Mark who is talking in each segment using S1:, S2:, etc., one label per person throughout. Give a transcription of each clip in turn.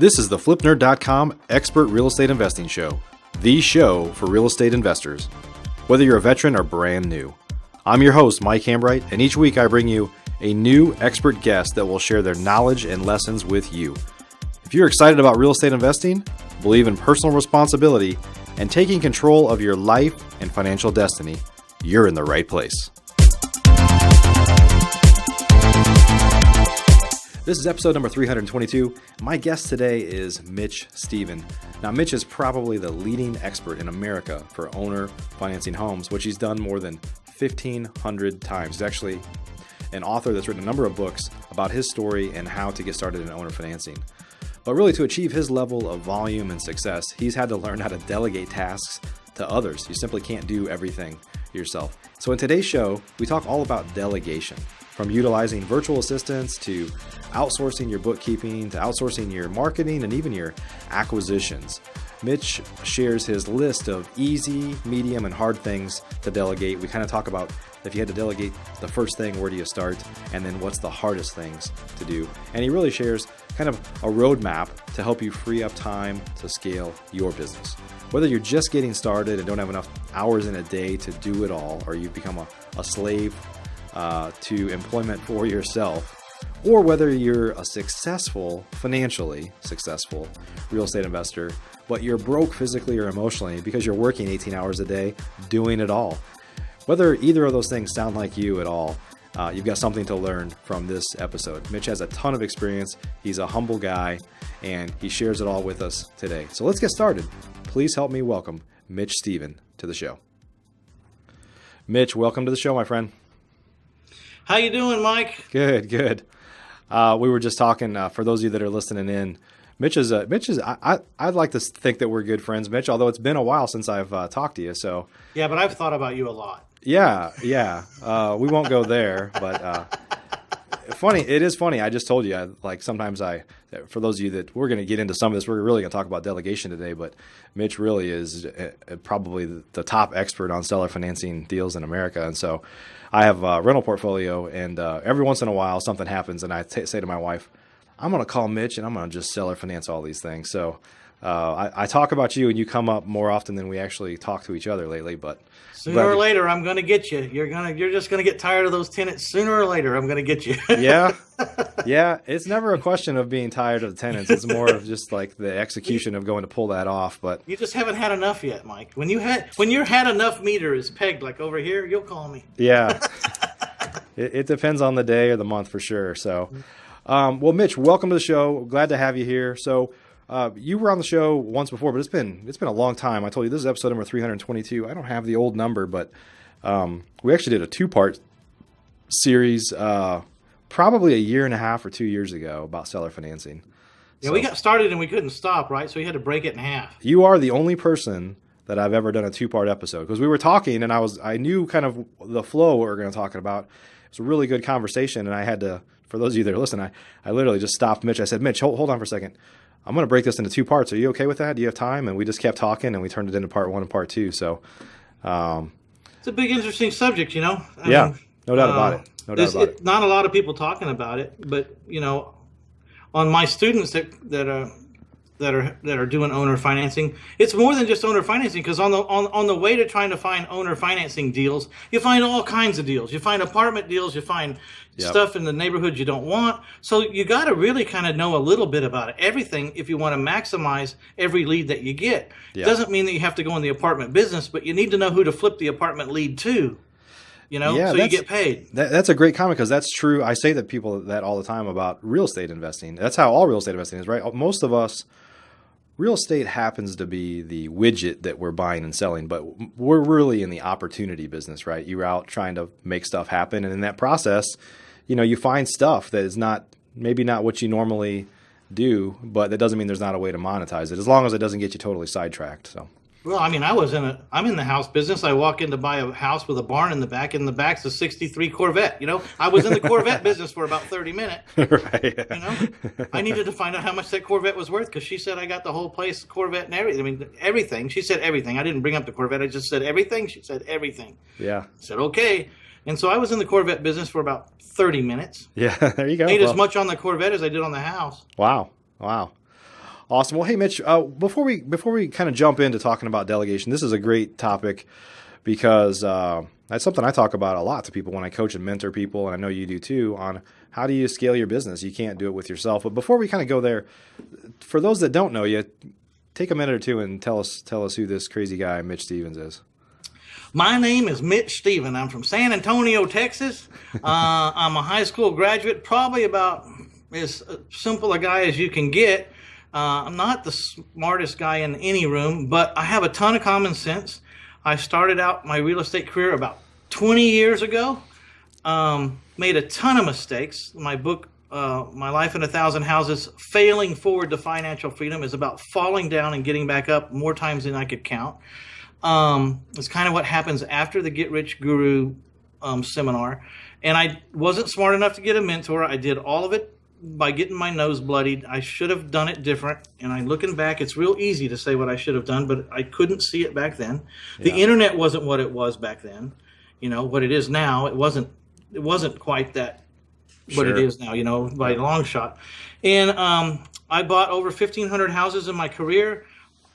S1: This is the FlipNerd.com Expert Real Estate Investing Show, the show for real estate investors, whether you're a veteran or brand new. I'm your host, Mike Hambright, and each week I bring you a new expert guest that will share their knowledge and lessons with you. If you're excited about real estate investing, believe in personal responsibility, and taking control of your life and financial destiny, you're in the right place. This is episode number 322. My guest today is Mitch Stephen. Now, Mitch is probably the leading expert in America for owner financing homes, which he's done more than 1,500 times. He's actually an author that's written a number of books about his story and how to get started in owner financing. But really, to achieve his level of volume and success, he's had to learn how to delegate tasks to others. You simply can't do everything yourself. So in today's show, we talk all about delegation, from utilizing virtual assistants to outsourcing your bookkeeping to outsourcing your marketing and even your acquisitions. Mitch shares his list of easy, medium, and hard things to delegate. We kind of talk about if you had to delegate the first thing, where do you start? And then what's the hardest things to do? And he really shares kind of a roadmap to help you free up time to scale your business. Whether you're just getting started and don't have enough hours in a day to do it all, or you've become a slave to employment for yourself, or whether you're a financially successful real estate investor, but you're broke physically or emotionally because you're working 18 hours a day doing it all. Whether either of those things sound like you at all, you've got something to learn from this episode. Mitch has a ton of experience. He's a humble guy, and he shares it all with us today. So let's get started. Please help me welcome Mitch Stephen to the show. Mitch, welcome to the show, my friend.
S2: How you doing, Mike?
S1: Good. We were just talking, for those of you that are listening in, I'd like to think that we're good friends, Mitch, although it's been a while since I've talked to you. So
S2: yeah, but I've thought about you a lot.
S1: Yeah. We won't go there, but it is funny. I just told you, sometimes for those of you that we're going to get into some of this, we're really going to talk about delegation today, but Mitch really is probably the top expert on seller financing deals in America. And so I have a rental portfolio, and every once in a while something happens, and I say to my wife, I'm going to call Mitch and I'm going to just seller finance all these things. So I talk about you, and you come up more often than we actually talk to each other lately. But
S2: sooner or later, I'm going to get you. You're just going to get tired of those tenants. Sooner or later, I'm going to get you.
S1: Yeah. It's never a question of being tired of the tenants. It's more of just like the execution of going to pull that off. But
S2: you just haven't had enough yet, Mike. When your had enough meter is pegged like over here, you'll call me.
S1: Yeah. It depends on the day or the month for sure. So, well, Mitch, welcome to the show. Glad to have you here. So, you were on the show once before, but it's been a long time. I told you this is episode number 322. I don't have the old number, but we actually did a two-part series probably a year and a half or 2 years ago about seller financing.
S2: Yeah, we got started and we couldn't stop, right? So we had to break it in half.
S1: You are the only person that I've ever done a two-part episode, because we were talking and I knew kind of the flow what we were going to talk about. It was a really good conversation, and I had to, for those of you that are listening, I literally just stopped Mitch. I said, Mitch, hold on for a second. I'm going to break this into two parts. Are you okay with that? Do you have time? And we just kept talking, and we turned it into part one and part two. So
S2: it's a big, interesting subject,
S1: no doubt about it.
S2: Not a lot of people talking about it, but on my students that are doing owner financing, it's more than just owner financing, because on the way to trying to find owner financing deals, you find all kinds of deals. You find apartment deals, you find stuff in the neighborhood you don't want. So you got to really kind of know a little bit about everything if you want to maximize every lead that you get. It doesn't mean that you have to go in the apartment business, but you need to know who to flip the apartment lead to. So you get paid.
S1: That's a great comment, because that's true. I say that people that all the time about real estate investing. That's how all real estate investing is, right? Most of us, real estate happens to be the widget that we're buying and selling, but we're really in the opportunity business, right? You're out trying to make stuff happen, and in that process, you find stuff that is maybe not what you normally do, but that doesn't mean there's not a way to monetize it, as long as it doesn't get you totally sidetracked. So.
S2: Well, I mean, I'm in the house business. I walk in to buy a house with a barn in the back, and the back's a 63 Corvette. I was in the Corvette business for about 30 minutes.
S1: Right.
S2: I needed to find out how much that Corvette was worth, because she said I got the whole place, Corvette and everything. I mean, everything. She said everything. I didn't bring up the Corvette. I just said everything. She said everything.
S1: Yeah.
S2: I said, okay. And so I was in the Corvette business for about 30 minutes.
S1: Yeah, there you go.
S2: Made as much on the Corvette as I did on the house.
S1: Wow. Awesome. Well, hey, Mitch, before we kind of jump into talking about delegation, this is a great topic because that's something I talk about a lot to people when I coach and mentor people, and I know you do too, on how do you scale your business. You can't do it with yourself. But before we kind of go there, for those that don't know you, take a minute or two and tell us who this crazy guy, Mitch Stevens, is.
S2: My name is Mitch Stephen. I'm from San Antonio, Texas. I'm a high school graduate, probably about as simple a guy as you can get. I'm not the smartest guy in any room, but I have a ton of common sense. I started out my real estate career about 20 years ago. Made a ton of mistakes. My book, My Life in 1,000 Houses, Failing Forward to Financial Freedom, is about falling down and getting back up more times than I could count. It's kind of what happens after the Get Rich Guru seminar. And I wasn't smart enough to get a mentor. I did all of it by getting my nose bloodied. I should have done it different. And I'm looking back, it's real easy to say what I should have done, but I couldn't see it back then. Yeah. The internet wasn't what it was back then. You know, what it is now, it wasn't quite that what it is now, you know, by a long shot. And I bought over 1,500 houses in my career,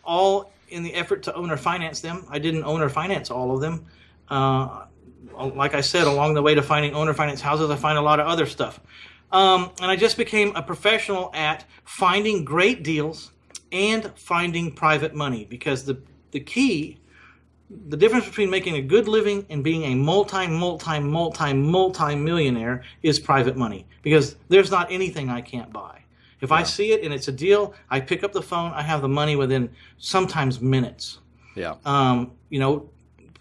S2: all in the effort to owner finance them. I didn't owner finance all of them. Like I said, along the way to finding owner finance houses, I find a lot of other stuff. And I just became a professional at finding great deals and finding private money, because the difference between making a good living and being a multi-millionaire is private money, because there's not anything I can't buy. If I see it and it's a deal, I pick up the phone, I have the money within sometimes minutes. Yeah. You know,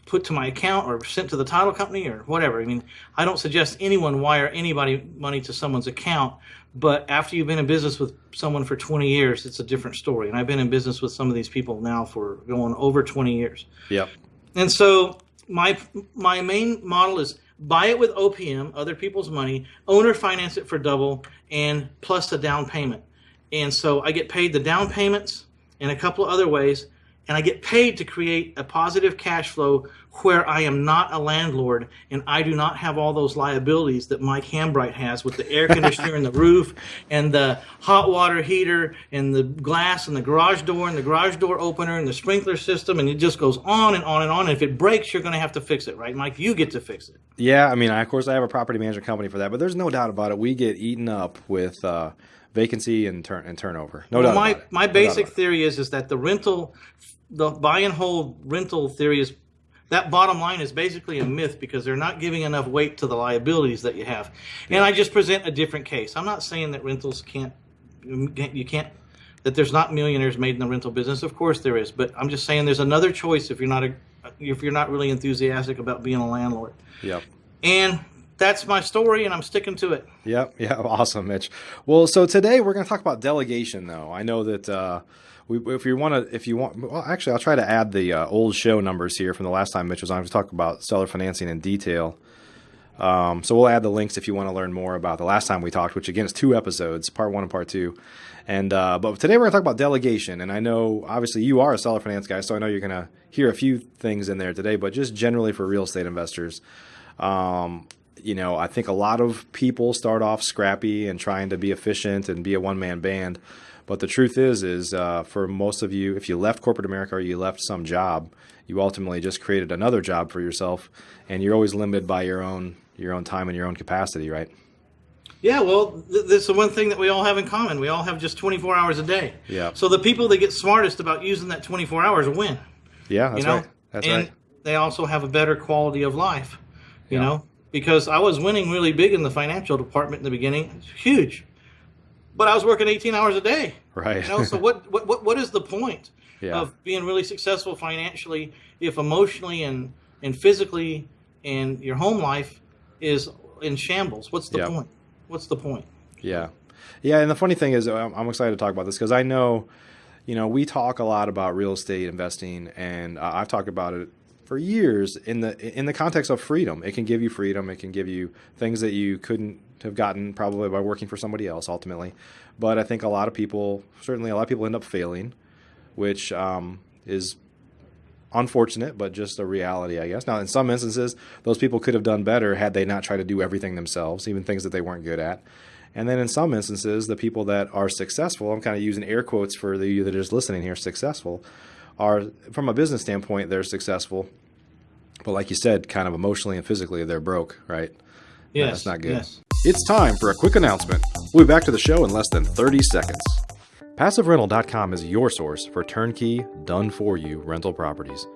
S2: put to my account or sent to the title company or whatever. I mean, I don't suggest anyone wire anybody money to someone's account, but after you've been in business with someone for 20 years, it's a different story. And I've been in business with some of these people now for going over 20 years. Yep. And so my main model is buy it with OPM, other people's money, owner finance it for double, and plus a down payment. And so I get paid the down payments in a couple of other ways, and I get paid to create a positive cash flow where I am not a landlord and I do not have all those liabilities that Mike Hambright has with the air conditioner and the roof and the hot water heater and the glass and the garage door opener and the sprinkler system, and it just goes on and on and on. And if it breaks, you're going to have to fix it, right, Mike? You get to fix it.
S1: Yeah, I mean, of course, I have a property management company for that, but there's no doubt about it. We get eaten up with vacancy and turnover. No doubt about it.
S2: My basic theory is that the buy and hold rental theory is that bottom line is basically a myth, because they're not giving enough weight to the liabilities that you have. And I just present a different case. I'm not saying that rentals that there's not millionaires made in the rental business. Of course there is, but I'm just saying there's another choice if you're not really enthusiastic about being a landlord. Yep. And that's my story, and I'm sticking to it.
S1: Yep. Yeah. Awesome, Mitch. Well, so today we're going to talk about delegation, though. I know that well, actually, I'll try to add the old show numbers here from the last time Mitch was on to talk about seller financing in detail. So we'll add the links if you want to learn more about the last time we talked, which again is 2 episodes, part 1 and part 2. And but today we're going to talk about delegation. And I know obviously you are a seller finance guy, so I know you're going to hear a few things in there today. But just generally for real estate investors, you know, I think a lot of people start off scrappy and trying to be efficient and be a one-man band. But the truth is for most of you, if you left corporate America or you left some job, you ultimately just created another job for yourself, and you're always limited by your own time and your own capacity, right?
S2: Yeah, well, that's the one thing that we all have in common. We all have just 24 hours a day. Yeah. So the people that get smartest about using that 24 hours win.
S1: Yeah, that's right. That's right.
S2: They also have a better quality of life, you know, because I was winning really big in the financial department in the beginning. It's huge. But I was working 18 hours a day. Right. You know, so what is the point of being really successful financially if emotionally and physically and your home life is in shambles? What's the point? What's the point?
S1: Yeah. Yeah, and the funny thing is I'm excited to talk about this because I know, you know, we talk a lot about real estate investing, and I've talked about it for years in the context of freedom. It can give you freedom. It can give you things that you couldn't have gotten probably by working for somebody else ultimately. But I think a lot of people end up failing, which is unfortunate, but just a reality, I guess. Now, in some instances, those people could have done better had they not tried to do everything themselves, even things that they weren't good at. And then in some instances, the people that are successful, I'm kind of using air quotes for you that are just listening here, successful, are from a business standpoint, they're successful. But like you said, kind of emotionally and physically, they're broke, right?
S2: Yes.
S1: That's not good.
S2: Yes.
S1: It's time for a quick announcement. We'll be back to the show in less than 30 seconds. PassiveRental.com is your source for turnkey, done-for-you rental properties.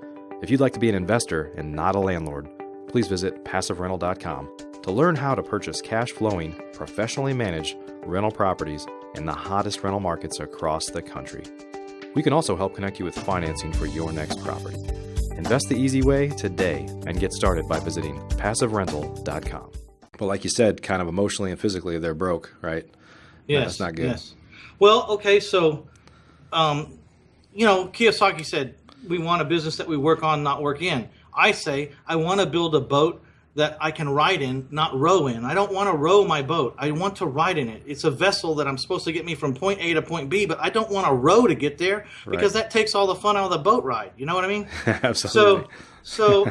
S1: If you'd like to be an investor and not a landlord, please visit PassiveRental.com to learn how to purchase cash-flowing, professionally managed rental properties in the hottest rental markets across the country. We can also help connect you with financing for your next property. Invest the easy way today and get started by visiting PassiveRental.com. But like you said, kind of emotionally and physically, they're broke, right?
S2: Yes.
S1: That's not good.
S2: Yes. Well, okay, so, Kiyosaki said, we want a business that we work on, not work in. I say, I want to build a boat that I can ride in, not row in. I don't want to row my boat. I want to ride in it. It's a vessel that I'm supposed to get me from point A to point B, but I don't want to row to get there because that takes all the fun out of the boat ride. You know what I mean?
S1: Absolutely.
S2: So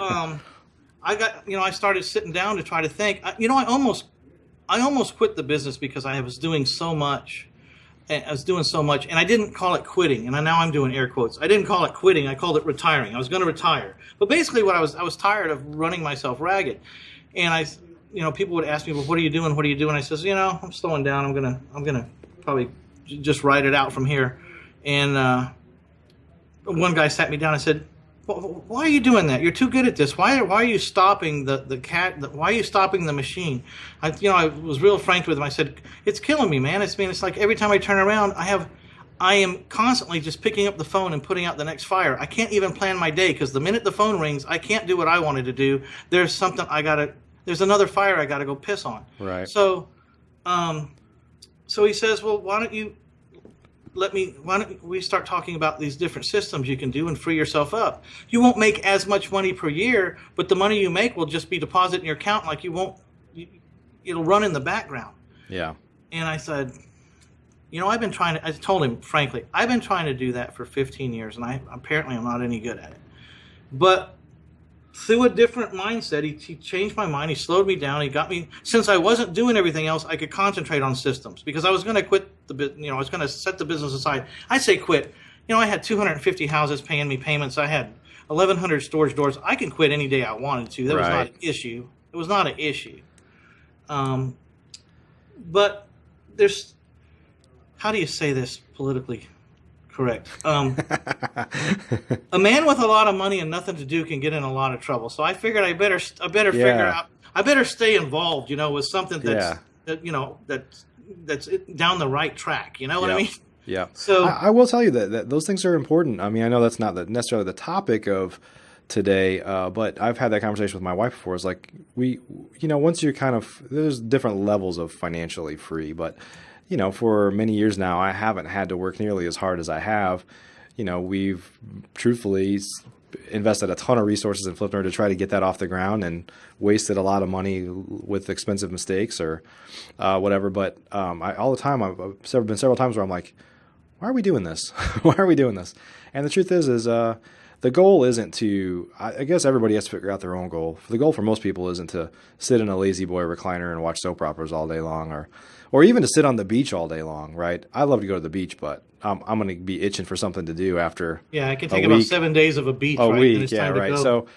S2: I started sitting down to try to think. I almost quit the business because I was doing so much. And I didn't call it quitting. And now I'm doing air quotes. I didn't call it quitting. I called it retiring. I was going to retire. But basically, I was tired of running myself ragged. And people would ask me, well, what are you doing? What are you doing? I says, I'm slowing down. I'm gonna probably just ride it out from here. And one guy sat me down and said, why are you doing that? You're too good at this. Why are you stopping why are you stopping the machine? I was real frank with him. I said, it's killing me, man. It's like every time I turn around, I am constantly just picking up the phone and putting out the next fire. I can't even plan my day because the minute the phone rings, I can't do what I wanted to do. There's another fire I got to go piss on.
S1: Right.
S2: So he says, well, why don't we start talking about these different systems you can do and free yourself up? You won't make as much money per year, but the money you make will just be deposited in your account. Like it'll run in the background.
S1: Yeah.
S2: And I said, I told him, frankly, I've been trying to do that for 15 years, and apparently I'm not any good at it. But through a different mindset, he changed my mind. He slowed me down. He got me, since I wasn't doing everything else, I could concentrate on systems because I was going to quit I was going to set the business aside. I say quit. I had 250 houses paying me payments. I had 1,100 storage doors. I can quit any day I wanted to. That was not an issue. It was not an issue. But there's, how do you say this politically correct? A man with a lot of money and nothing to do can get in a lot of trouble. So I figured I better figure out. I better stay involved, with something that's down the right track. You know what I mean?
S1: Yeah.
S2: So
S1: I will tell you that those things are important. I mean, I know that's not necessarily the topic of today, but I've had that conversation with my wife before. It's like once you're there's different levels of financially free, but for many years now, I haven't had to work nearly as hard as I have. We've truthfully invested a ton of resources in Flipner to try to get that off the ground and wasted a lot of money with expensive mistakes or whatever. But all the time, I've been several times where I'm like, why are we doing this? Why are we doing this? And the truth is the goal isn't to, I guess everybody has to figure out their own goal. The goal for most people isn't to sit in a lazy boy recliner and watch soap operas all day long or even to sit on the beach all day long, right? I love to go to the beach, but I'm going to be itching for something to do after
S2: I can take about 7 days of a beach,
S1: a
S2: right?
S1: week, yeah, right. So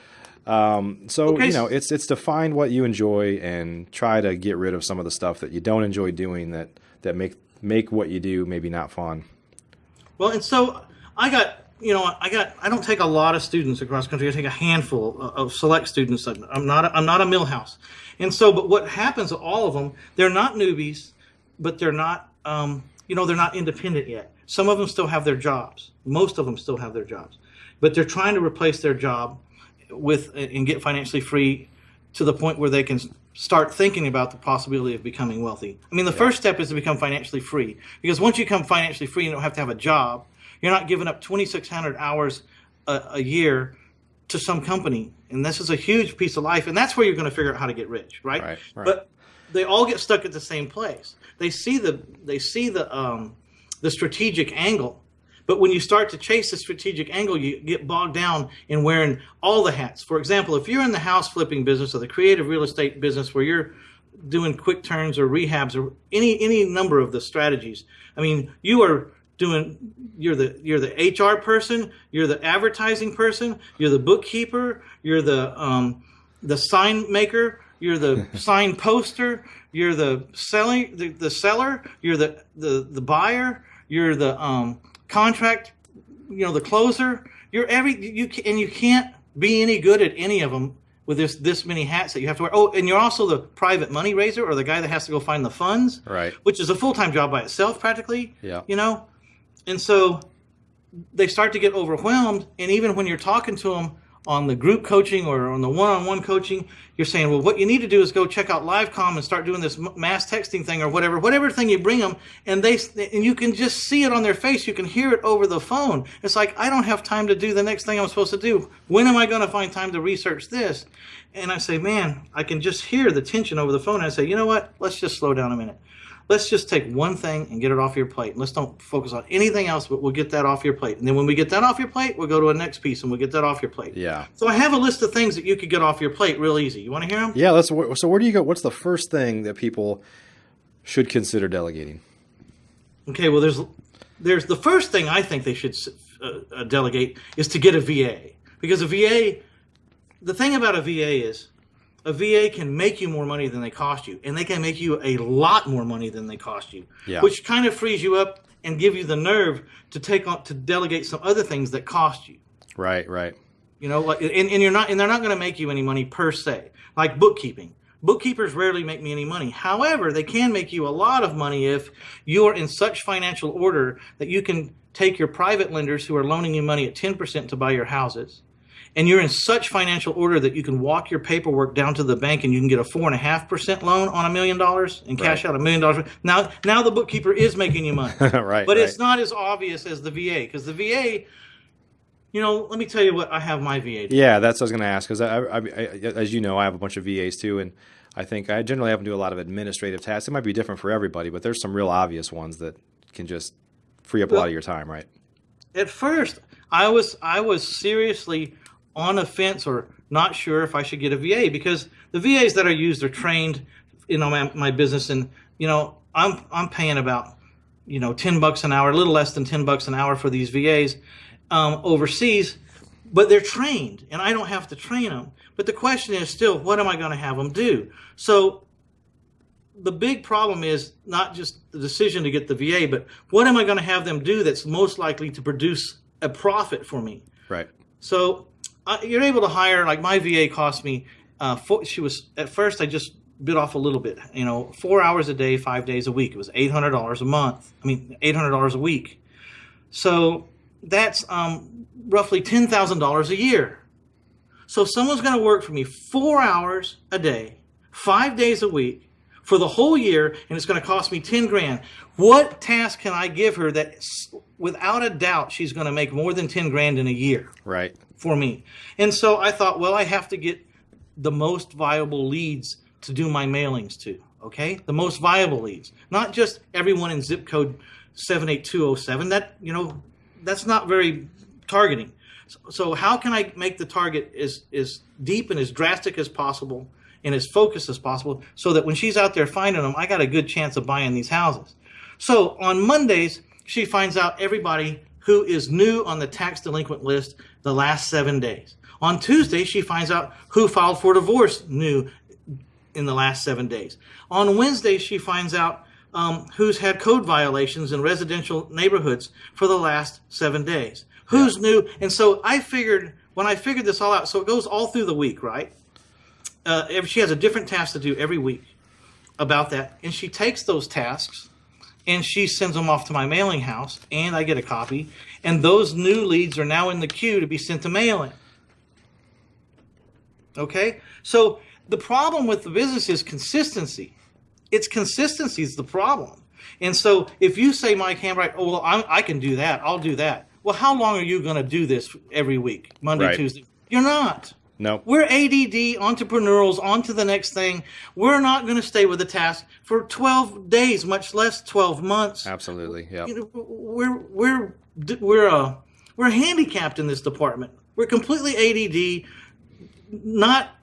S1: it's to find what you enjoy and try to get rid of some of the stuff that you don't enjoy doing that make what you do maybe not fun. Well, and so I don't take a lot of students across the country. I take a handful of select students. I'm not a Millhouse. And so, but what happens to all of them, they're not newbies, but they're not, they're not independent yet. Some of them still have their jobs. Most of them still have their jobs, but they're trying to replace their job and get financially free to the point where they can start thinking about the possibility of becoming wealthy. I mean, the first step is to become financially free, because once you become financially free, you don't have to have a job. You're not giving up 2,600 hours a year to some company. And this is a huge piece of life. And that's where you're going to figure out how to get rich, right? Right.
S2: But they all get stuck at the same place. They see the strategic angle. But when you start to chase the strategic angle, you get bogged down in wearing all the hats. For example, if you're in the house flipping business or the creative real estate business where you're doing quick turns or rehabs or any number of the strategies. I mean, you're the HR person, you're the advertising person, you're the bookkeeper, you're the sign maker, you're the sign poster, you're the seller, you're the buyer, you're the contract, the closer. You can't be any good at any of them with this many hats that you have to wear. Oh, and you're also the private money raiser, or the guy that has to go find the funds,
S1: right?
S2: Which is a full-time job by itself, practically.
S1: Yeah.
S2: And so they start to get overwhelmed. And even when you're talking to them on the group coaching or on the one-on-one coaching, you're saying, well, what you need to do is go check out LiveCom and start doing this mass texting thing or whatever thing you bring them. And you can just see it on their face. You can hear it over the phone. It's like, I don't have time to do the next thing I'm supposed to do. When am I going to find time to research this? And I say, man, I can just hear the tension over the phone. And I say, you know what? Let's just slow down a minute. Let's just take one thing and get it off your plate. Let's don't focus on anything else, but we'll get that off your plate. And then when we get that off your plate, we'll go to a next piece and we'll get that off your plate.
S1: Yeah.
S2: So I have a list of things that you could get off your plate real easy. You want to hear them?
S1: Yeah. So where do you go? What's the first thing that people should consider delegating?
S2: Okay. Well, there's the first thing I think they should delegate is to get a VA, because the thing about a VA is, a VA can make you more money than they cost you, and they can make you a lot more money than they cost you, which kind of frees you up and give you the nerve to delegate some other things that cost you.
S1: Right.
S2: And they're not going to make you any money per se, like bookkeeping. Bookkeepers rarely make me any money. However, they can make you a lot of money if you're in such financial order that you can take your private lenders who are loaning you money at 10% to buy your houses. And you're in such financial order that you can walk your paperwork down to the bank and you can get a 4.5% loan on $1 million and cash out $1 million. Now the bookkeeper is making you money.
S1: Right.
S2: But it's not as obvious as the VA, because the VA, let me tell you what I have my VA do.
S1: Yeah, that's what I was going to ask, because as you know, I have a bunch of VAs too, and I think I generally have them do a lot of administrative tasks. It might be different for everybody, but there's some real obvious ones that can just free up a lot of your time, right?
S2: At first, I was seriously on a fence or not sure if I should get a VA, because the VAs that are used are trained in my business, and I'm paying about $10 an hour, a little less than $10 an hour for these VAs overseas, but they're trained and I don't have to train them. But the question is still, what am I going to have them do? So the big problem is not just the decision to get the VA, but what am I going to have them do that's most likely to produce a profit for me?
S1: Right.
S2: So you're able to hire, like my VA cost me, at first I just bit off a little bit, 4 hours a day, 5 days a week. It was $800 a month. $800 a week. So that's roughly $10,000 a year. So someone's going to work for me 4 hours a day, 5 days a week for the whole year, and it's going to cost me $10,000. What task can I give her that without a doubt she's going to make more than $10,000 in a year?
S1: Right.
S2: For me. And so I thought, well, I have to get the most viable leads to do my mailings to. Okay? The most viable leads. Not just everyone in zip code 78207. That's not very targeting. So how can I make the target as deep and as drastic as possible and as focused as possible, so that when she's out there finding them, I got a good chance of buying these houses? So on Mondays, she finds out everybody who is new on the tax delinquent list the last 7 days. On Tuesday, she finds out who filed for divorce new in the last 7 days. On Wednesday, she finds out who's had code violations in residential neighborhoods for the last 7 days. Who's new? And so when I figured this all out, so it goes all through the week, right? She has a different task to do every week about that. And she takes those tasks and she sends them off to my mailing house, and I get a copy. And those new leads are now in the queue to be sent to mailing. Okay? So the problem with the business is consistency. It's consistency is the problem. And so if you say, Mike Hambright, oh, well, I can do that, I'll do that. Well, how long are you going to do this every week, Monday,
S1: right.
S2: Tuesday? You're not.
S1: No.
S2: We're ADD, entrepreneurs, on to the next thing. We're not going to stay with the task for 12 days, much less 12 months.
S1: Absolutely, yeah.
S2: We're handicapped in this department. We're completely ADD.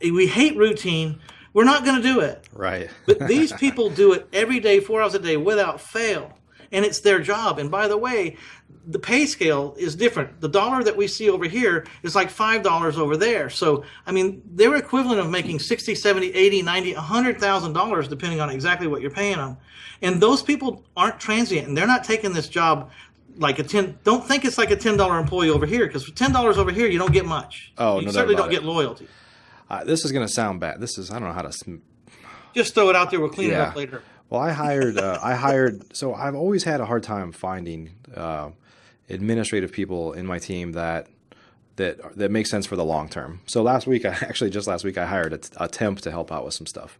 S2: We hate routine. We're not going to do it.
S1: Right.
S2: But these people do it every day, 4 hours a day, without fail. And it's their job. And by the way, the pay scale is different. The dollar that we see over here is like $5 over there. So, I mean, they're equivalent of making $60, $70, $80, $90, $100,000, depending on exactly what you're paying them. And those people aren't transient, and they're not taking this job like don't think it's like a $10 employee over here, because for $10 over here, you don't get much.
S1: Oh,
S2: you
S1: no,
S2: certainly don't get loyalty.
S1: This is going to sound bad. I don't know how to.
S2: Just throw it out there. We'll clean it up later.
S1: Well, so I've always had a hard time finding administrative people in my team that make sense for the long term. So last week, I hired a temp to help out with some stuff.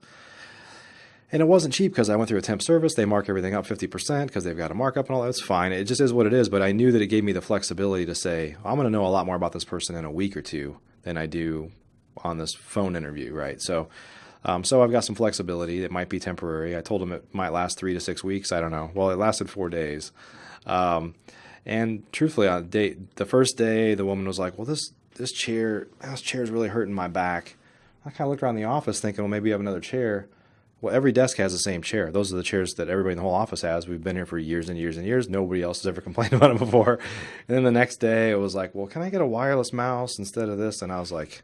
S1: And it wasn't cheap because I went through a temp service. They mark everything up 50% because they've got a markup and all that. It's fine. It just is what it is. But I knew that it gave me the flexibility to say, I'm going to know a lot more about this person in a week or two than I do on this phone interview, right? So I've got some flexibility. It might be temporary. I told them it might last 3 to 6 weeks. I don't know. Well, it lasted 4 days. And truthfully, on the first day, the woman was like, well, this chair is really hurting my back. I kind of looked around the office thinking, well, maybe you have another chair. Well, every desk has the same chair. Those are the chairs that everybody in the whole office has. We've been here for years and years and years. Nobody else has ever complained about them before. And then the next day, it was like, well, can I get a wireless mouse instead of this? And I was like,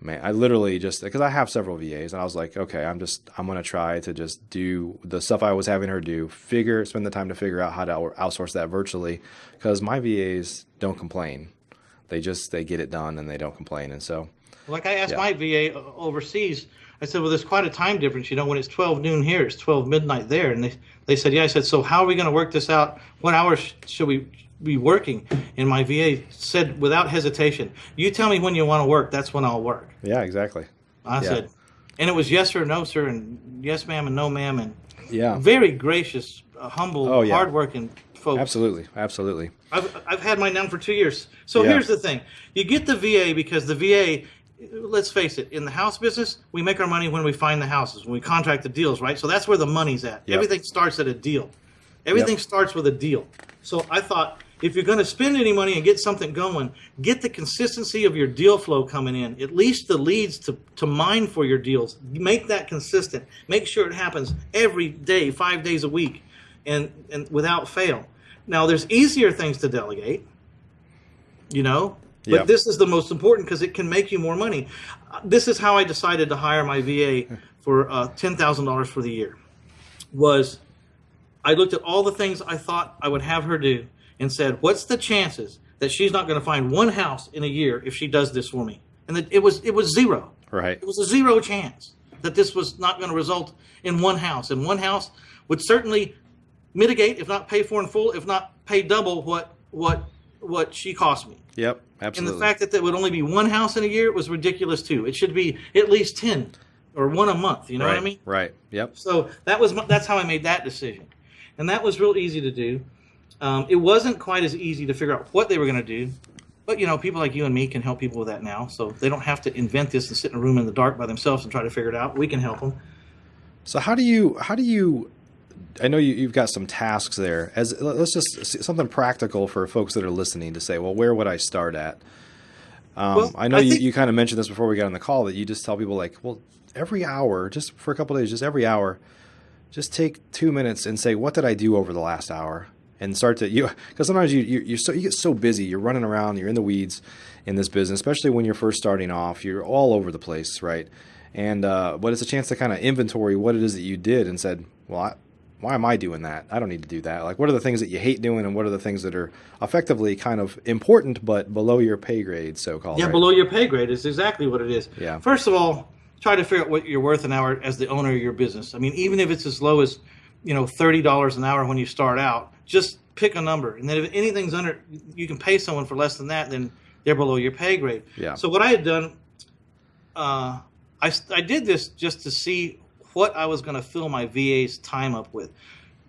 S1: man, I literally just, because I have several VAs, and I was like, okay, I'm going to try to just do the stuff I was having her do, spend the time to figure out how to outsource that virtually, because my VAs don't complain. They get it done and they don't complain. And so,
S2: like I asked my VA overseas, I said, well, there's quite a time difference. When it's 12 noon here, it's 12 midnight there. And they said, yeah. I said, so how are we going to work this out? What hours should we be working? And my VA said without hesitation, you tell me when you want to work, that's when I'll work.
S1: Yeah, exactly.
S2: I said, and it was yes sir, no sir, and yes ma'am and no ma'am, and very gracious, humble, hardworking folks.
S1: Absolutely.
S2: I've had mine now for 2 years. So here's the thing. You get the VA because the VA, let's face it, in the house business, we make our money when we find the houses, when we contract the deals, right? So that's where the money's at. Yep. Everything starts at a deal. Everything starts with a deal. So I thought, if you're going to spend any money and get something going, get the consistency of your deal flow coming in, at least the leads to mine for your deals. Make that consistent. Make sure it happens every day, 5 days a week, and without fail. Now, there's easier things to delegate, but this is the most important because it can make you more money. This is how I decided to hire my VA for $10,000 for the year. I looked at all the things I thought I would have her do and said, what's the chances that she's not going to find one house in a year if she does this for me? And it was zero. Right. It was a zero chance that this was not going to result in one house. And one house would certainly mitigate, if not pay for in full, if not pay double what she cost me.
S1: Yep, absolutely.
S2: And the fact that there would only be one house in a year was ridiculous too. It should be at least 10 or one a month. You know what I mean?
S1: Right. Yep.
S2: So that's how I made that decision. And that was real easy to do. It wasn't quite as easy to figure out what they were going to do. But, people like you and me can help people with that now. So they don't have to invent this and sit in a room in the dark by themselves and try to figure it out. We can help them.
S1: So how do you I know you've got some tasks there. Let's just something practical for folks that are listening to say, well, where would I start at? I know you kind of mentioned this before we got on the call, that you just tell people like, well, every hour, just for a couple of days, just every hour, just take 2 minutes and say, what did I do over the last hour? And start to because sometimes you get so busy, you're running around, you're in the weeds in this business, especially when you're first starting off. You're all over the place, right? And but it's a chance to kind of inventory what it is that you did and said, well, why am I doing that? I don't need to do that. Like, what are the things that you hate doing, and what are the things that are effectively kind of important but below your pay grade, so-called?
S2: Yeah, right? Below your pay grade is exactly what it is. Yeah. First of all, try to figure out what you're worth an hour as the owner of your business. I mean, even if it's as low as $30 an hour when you start out, just pick a number. And then if anything's under, you can pay someone for less than that, then they're below your pay grade. Yeah. So what I had done, I did this just to see what I was going to fill my VA's time up with.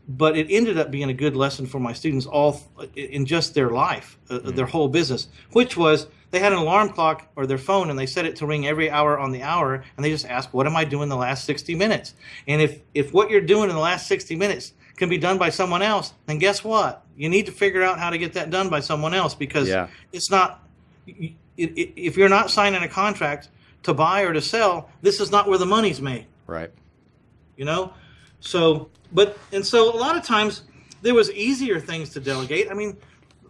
S2: But it ended up being a good lesson for my students all in just their life, their whole business, which was they had an alarm clock or their phone, and they set it to ring every hour on the hour, and they just ask, what am I doing the last 60 minutes? And if what you're doing in the last 60 minutes can be done by someone else, then guess what? You need to figure out how to get that done by someone else, because it's not, if you're not signing a contract to buy or to sell, this is not where the money's made.
S1: Right.
S2: You know? So a lot of times there was easier things to delegate. I mean,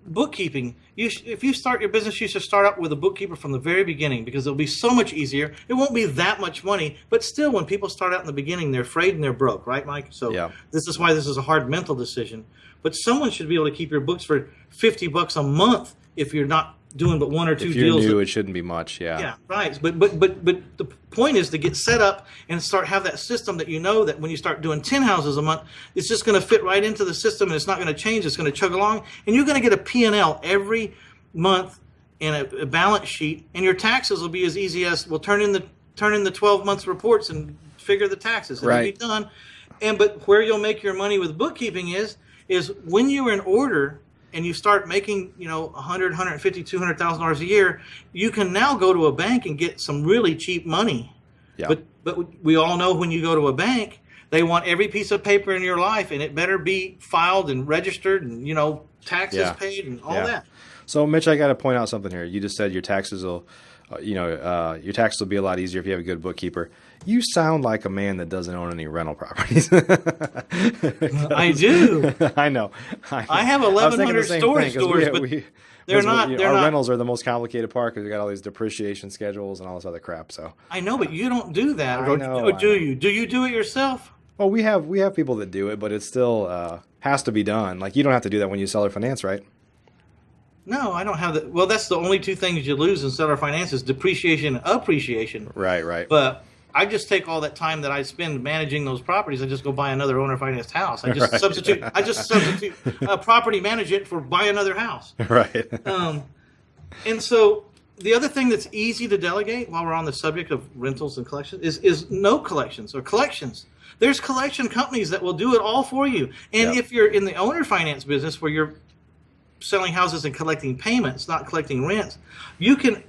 S2: bookkeeping. If you start your business, you should start out with a bookkeeper from the very beginning, because it'll be so much easier. It won't be that much money, but still, when people start out in the beginning, they're afraid and they're broke, right, Mike? So This is why this is a hard mental decision. But someone should be able to keep your books for $50 a month if you're not doing but one or two deals.
S1: If you're new, it shouldn't be much.
S2: Yeah, right. But the point is to get set up and have that system that you know that when you start doing 10 houses a month, it's just going to fit right into the system and it's not going to change. It's going to chug along, and you're going to get a P&L every month and a balance sheet, and your taxes will be as easy as turn in the 12 months reports and figure the taxes. It'll be done. But where you'll make your money with bookkeeping is when you're in order and you start making, $100,000, $150,000, $200,000 a year, you can now go to a bank and get some really cheap money. Yeah. But we all know when you go to a bank, they want every piece of paper in your life, and it better be filed and registered and, taxes paid and all that.
S1: So, Mitch, I got to point out something here. You just said your taxes will, your taxes will be a lot easier if you have a good bookkeeper. You sound like a man that doesn't own any rental properties.
S2: I do.
S1: I know.
S2: I have 1,100 storage doors, but they're not.
S1: Our rentals are the most complicated part because we got all these depreciation schedules and all this other crap. So
S2: I know, but you don't do that, or do you? Do you do it yourself?
S1: Well, we have people that do it, but it still has to be done. Like, you don't have to do that when you seller finance, right?
S2: No, I don't have that. Well, that's the only two things you lose in seller finance is depreciation and appreciation.
S1: Right.
S2: But I just take all that time that I spend managing those properties. I just go buy another owner financed house. I just substitute. I just substitute property management for buy another house.
S1: Right.
S2: And so the other thing that's easy to delegate while we're on the subject of rentals and collections is note collections or collections. There's collection companies that will do it all for you. And if you're in the owner finance business where you're selling houses and collecting payments, not collecting rents, you can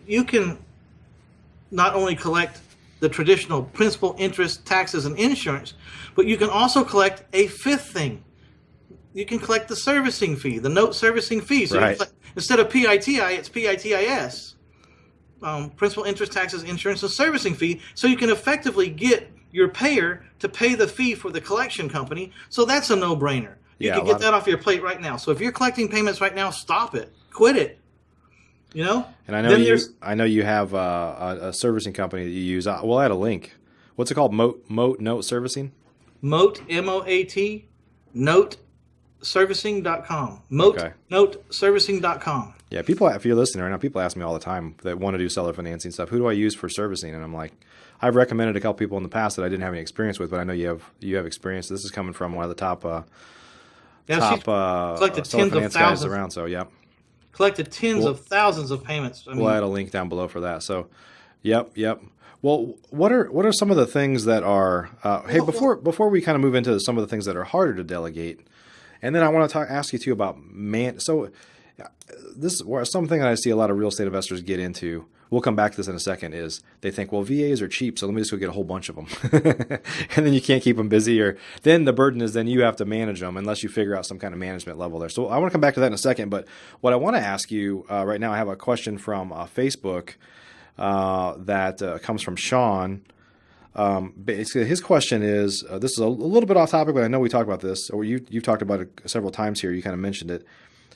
S2: not only collect the traditional principal, interest, taxes, and insurance, but you can also collect a fifth thing. You can collect the servicing fee, the note servicing fee. So instead of PITI, it's PITIS. Principal, interest, taxes, insurance, and servicing fee. So you can effectively get your payer to pay the fee for the collection company. So that's a no-brainer. You can get that off your plate right now. So if you're collecting payments right now, stop it. Quit it.
S1: And I know you have a servicing company that you use. We'll add a link. What's it called? Moat Note Servicing?
S2: Moat, M-O-A-T, noteservicing.com. Noteservicing.com.
S1: Yeah, people, if you're listening right now, people ask me all the time that want to do seller financing stuff, who do I use for servicing? And I'm like, I've recommended a couple people in the past that I didn't have any experience with, but I know you have experience. This is coming from one of the top
S2: collected
S1: seller
S2: tens of
S1: finance
S2: thousands
S1: guys around. So,
S2: collected tens of thousands of payments.
S1: We'll add a link down below for that. So, yep. Well, what are some of the things that are? Before we kind of move into some of the things that are harder to delegate, and then I want to ask you too about So, this is something that I see a lot of real estate investors get into. We'll come back to this in a second. Is they think, well, VAs are cheap, so let me just go get a whole bunch of them, and then you can't keep them busy, or then the burden is then you have to manage them unless you figure out some kind of management level there. So I want to come back to that in a second. But what I want to ask you right now, I have a question from Facebook that comes from Sean. Basically, his question is, this is a little bit off topic, but I know we talked about this, or you've talked about it several times here. You kind of mentioned it.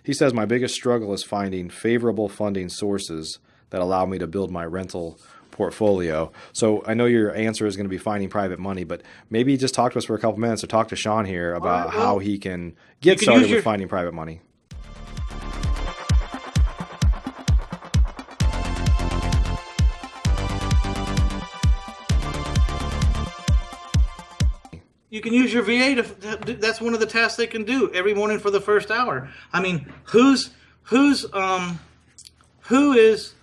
S1: He says, my biggest struggle is finding favorable funding sources that allow me to build my rental portfolio. So I know your answer is going to be finding private money, but maybe just talk to us for a couple minutes or talk to Sean here about how he can get started with finding private money.
S2: You can use your VA that's one of the tasks they can do every morning for the first hour. I mean, who is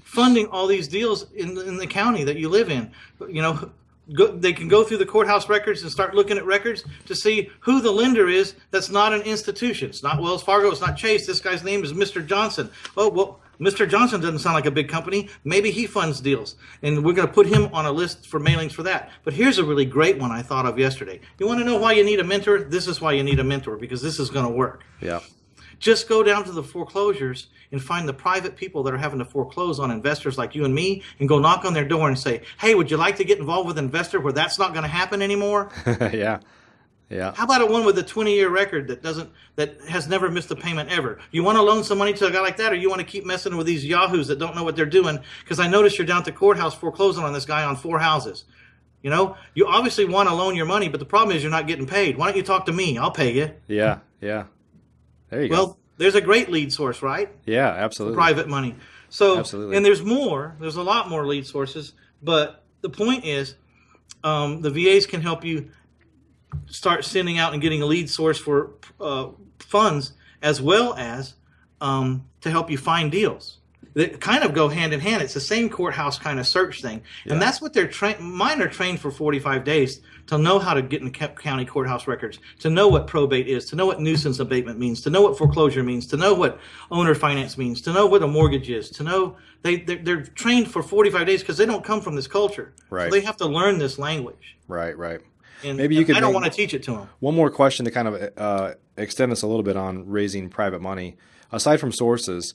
S2: funding all these deals in the county that you live in? They can go through the courthouse records and start looking at records to see who the lender is that's not an institution. It's not Wells Fargo. It's not Chase. This guy's name is Mr. Johnson. Oh, well, Mr. Johnson doesn't sound like a big company. Maybe he funds deals. And we're going to put him on a list for mailings for that. But here's a really great one I thought of yesterday. You want to know why you need a mentor? This is why you need a mentor, because this is going to work.
S1: Yeah.
S2: Just go down to the foreclosures and find the private people that are having to foreclose on investors like you and me, and go knock on their door and say, hey, would you like to get involved with an investor where that's not going to happen anymore?
S1: Yeah. Yeah.
S2: How about a one with a 20-year record that has never missed a payment ever? You want to loan some money to a guy like that, or you want to keep messing with these yahoos that don't know what they're doing? Because I noticed you're down at the courthouse foreclosing on this guy on 4 houses. You know, you obviously want to loan your money, but the problem is you're not getting paid. Why don't you talk to me? I'll pay you.
S1: Yeah. Yeah. There you go.
S2: Well, there's a great lead source, right?
S1: Yeah, absolutely.
S2: Private money. So,
S1: absolutely.
S2: And there's more. There's a lot more lead sources. But the point is, the VAs can help you start sending out and getting a lead source for funds, as well as to help you find deals. They kind of go hand in hand. It's the same courthouse kind of search thing.
S1: Yeah.
S2: And that's what they're trained. Mine are trained for 45 days to know how to get in county courthouse records, to know what probate is, to know what nuisance abatement means, to know what foreclosure means, to know what owner finance means, to know what a mortgage is, to know they're trained for 45 days because they don't come from this culture.
S1: Right.
S2: So they have to learn this language.
S1: Right, right.
S2: And
S1: maybe you could.
S2: I don't want to teach it to them.
S1: One more question to kind of extend this a little bit on raising private money. Aside from sources,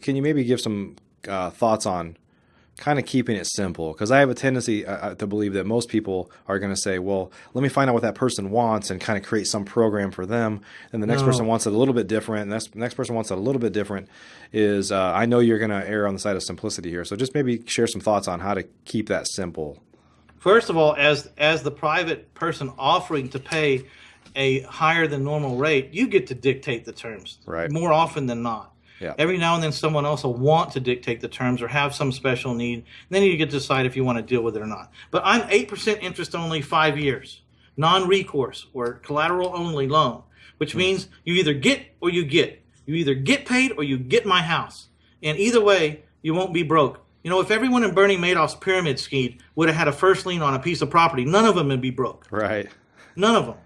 S1: can you maybe give some thoughts on kind of keeping it simple? Because I have a tendency to believe that most people are going to say, well, let me find out what that person wants and kind of create some program for them. And the next person wants it a little bit different. And the next person wants it a little bit different. I know you're going to err on the side of simplicity here. So just maybe share some thoughts on how to keep that simple.
S2: First of all, as the private person offering to pay a higher than normal rate, you get to dictate the terms.
S1: Right.
S2: More often than not.
S1: Yeah.
S2: Every now and then someone else will want to dictate the terms or have some special need. And then you get to decide if you want to deal with it or not. But I'm 8% interest only 5 years, non-recourse or collateral only loan, which means you either get or you get. You either get paid or you get my house. And either way, you won't be broke. You know, if everyone in Bernie Madoff's pyramid scheme would have had a first lien on a piece of property, none of them would be broke.
S1: Right.
S2: None of them.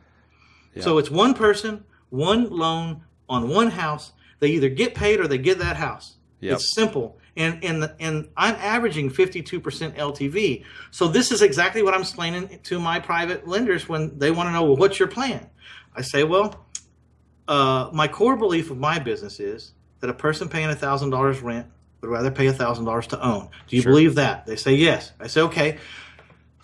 S1: Yeah.
S2: So it's one person, one loan on one house. They either get paid or they get that house. Yep. It's simple. And I'm averaging 52% LTV. So this is exactly what I'm explaining to my private lenders when they want to know, well, what's your plan? I say, well, my core belief of my business is that a person paying $1,000 rent would rather pay $1,000 to own. Do you believe that? They say yes. I say, okay.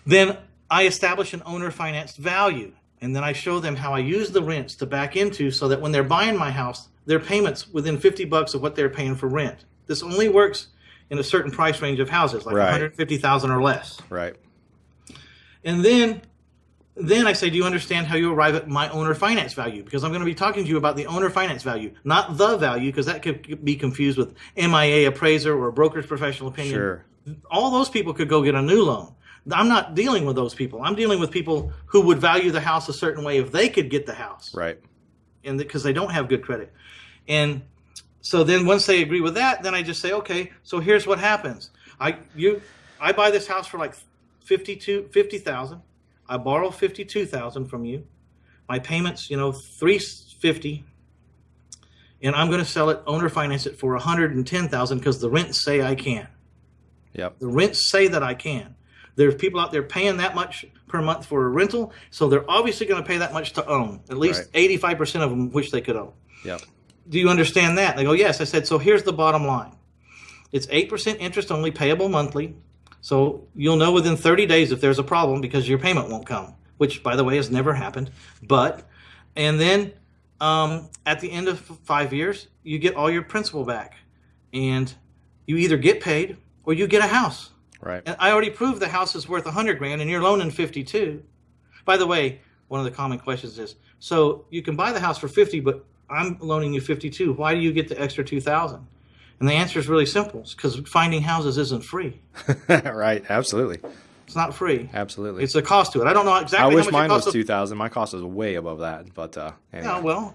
S2: Then I establish an owner financed value. And then I show them how I use the rents to back into so that when they're buying my house, their payments within $50 of what they're paying for rent. This only works in a certain price range of houses, like $150,000 or less.
S1: Right.
S2: And then I say, do you understand how you arrive at my owner finance value? Because I'm going to be talking to you about the owner finance value, not the value, because that could be confused with MIA appraiser or a broker's professional opinion.
S1: Sure.
S2: All those people could go get a new loan. I'm not dealing with those people. I'm dealing with people who would value the house a certain way if they could get the house.
S1: Right.
S2: And because they don't have good credit. And so then once they agree with that, then I just say, okay, so here's what happens. I buy this house for like $50,000. I borrow $52,000 from you. My payments, $350,000. And I'm going to sell it, owner finance it for $110,000 because the rents say I can.
S1: Yep.
S2: The rents say that I can. There's people out there paying that much per month for a rental, so they're obviously going to pay that much to own. At least 85% of them wish they could own.
S1: Yep.
S2: Do you understand that? They go, yes. I said, so here's the bottom line. It's 8% interest only, payable monthly. So you'll know within 30 days if there's a problem because your payment won't come, which, by the way, has never happened. And then at the end of 5 years, you get all your principal back. And you either get paid or you get a house.
S1: Right.
S2: And I already proved the house is worth $100,000 and you're loaning 52. By the way, one of the common questions is, so you can buy the house for 50, but I'm loaning you 52. Why do you get the extra 2,000? And the answer is really simple. It's because finding houses isn't free.
S1: Right. Absolutely.
S2: It's not free.
S1: Absolutely.
S2: It's a cost to it. I don't know exactly
S1: how much
S2: it
S1: mine was
S2: costs.
S1: $2,000. My cost is way above that. But anyway.
S2: Yeah, well,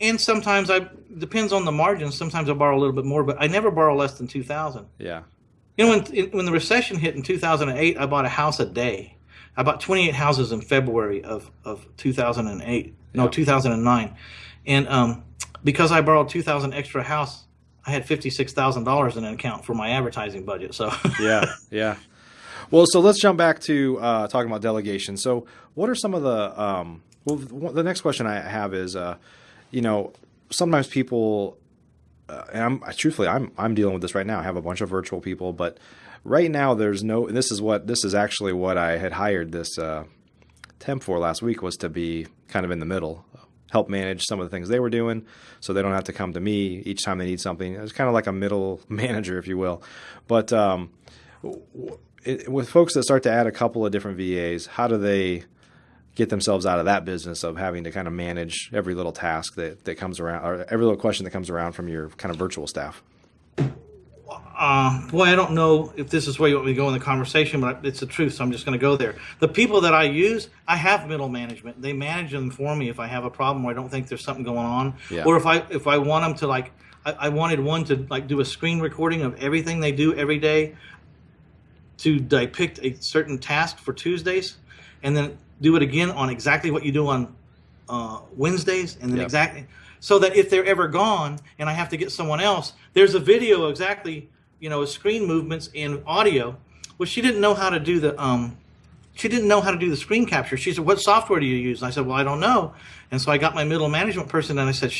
S2: and sometimes depends on the margins. Sometimes I borrow a little bit more, but I never borrow less than 2,000.
S1: Yeah.
S2: When the recession hit in 2008, I bought a house a day. I bought 28 houses in February of 2008. No, 2009. And because I borrowed $2,000 extra house, I had $56,000 in an account for my advertising budget. So
S1: yeah. Well, so let's jump back to talking about delegation. So what are some of the the next question I have is, sometimes people and truthfully, I'm dealing with this right now. I have a bunch of virtual people, but right now there's no. And this is actually what I had hired this temp for last week, was to be kind of in the middle, help manage some of the things they were doing, so they don't have to come to me each time they need something. It's kind of like a middle manager, if you will. But with folks that start to add a couple of different VAs, how do they get themselves out of that business of having to kind of manage every little task that comes around, or every little question that comes around from your kind of virtual staff?
S2: Boy, I don't know if this is where you want me to go in the conversation, but it's the truth, so I'm just going to go there. The people that I use, I have middle management. They manage them for me if I have a problem or I don't think there's something going on.
S1: Yeah.
S2: Or if I want them to, like, I wanted one to, like, do a screen recording of everything they do every day to depict a certain task for Tuesdays, and then do it again on exactly what you do on Wednesdays, and then exactly, so that if they're ever gone and I have to get someone else, there's a video of exactly, screen movements and audio. Well, she didn't know how to do the screen capture. She said, "What software do you use?" And I said, "Well, I don't know." And so I got my middle management person, and I said,